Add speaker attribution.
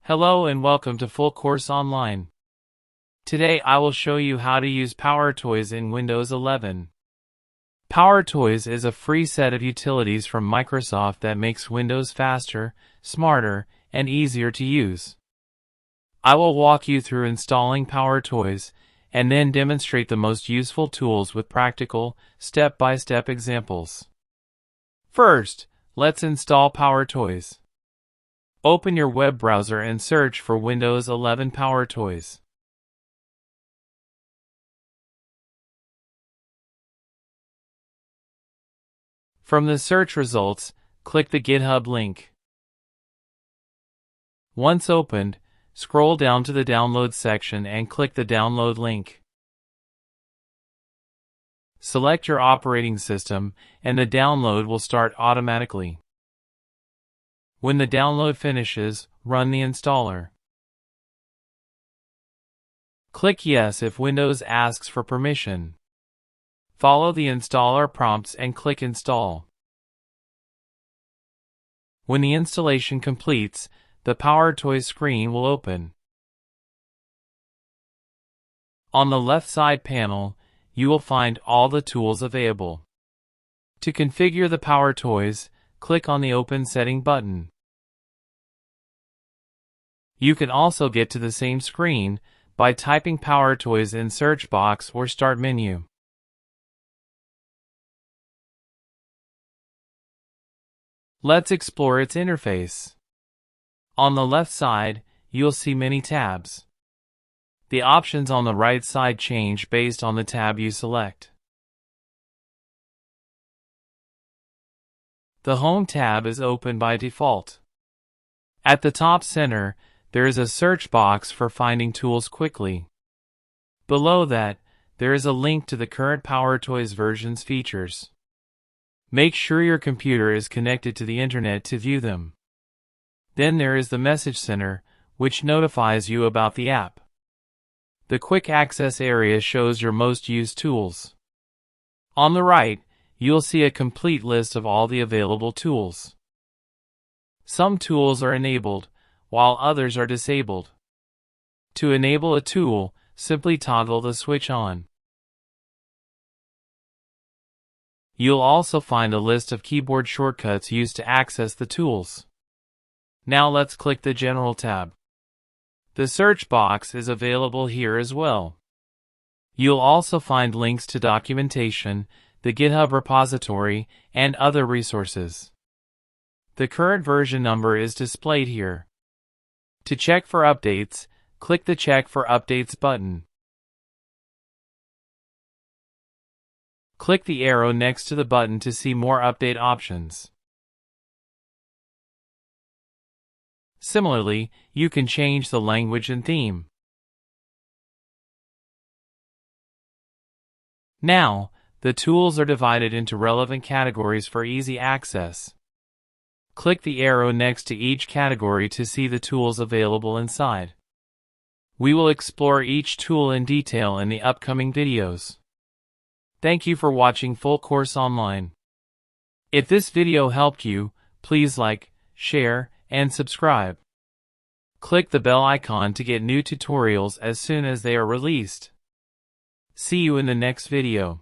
Speaker 1: Hello and welcome to Full Course Online. Today I will show you how to use PowerToys in Windows 11. PowerToys is a free set of utilities from Microsoft that makes Windows faster, smarter, and easier to use. I will walk you through installing PowerToys and then demonstrate the most useful tools with practical, step-by-step examples. First, let's install PowerToys. Open your web browser and search for Windows 11 PowerToys. From the search results, click the GitHub link. Once opened, scroll down to the Download section and click the download link. Select your operating system and the download will start automatically. When the download finishes, run the installer. Click Yes if Windows asks for permission. Follow the installer prompts and click Install. When the installation completes, the PowerToys screen will open. On the left side panel, you will find all the tools available. To configure the PowerToys, click on the Open Setting button. You can also get to the same screen by typing PowerToys in search box or Start menu. Let's explore its interface. On the left side, you'll see many tabs. The options on the right side change based on the tab you select. The Home tab is open by default. At the top center, there is a search box for finding tools quickly. Below that, there is a link to the current PowerToys version's features. Make sure your computer is connected to the internet to view them. Then there is the Message Center, which notifies you about the app. The Quick Access area shows your most used tools. On the right, you'll see a complete list of all the available tools. Some tools are enabled, while others are disabled. To enable a tool, simply toggle the switch on. You'll also find a list of keyboard shortcuts used to access the tools. Now let's click the General tab. The search box is available here as well. You'll also find links to documentation, the GitHub repository, and other resources. The current version number is displayed here. To check for updates, click the Check for Updates button. Click the arrow next to the button to see more update options. Similarly, you can change the language and theme. Now, the tools are divided into relevant categories for easy access. Click the arrow next to each category to see the tools available inside. We will explore each tool in detail in the upcoming videos. Thank you for watching Full Course Online. If this video helped you, please like, share, and subscribe. Click the bell icon to get new tutorials as soon as they are released. See you in the next video.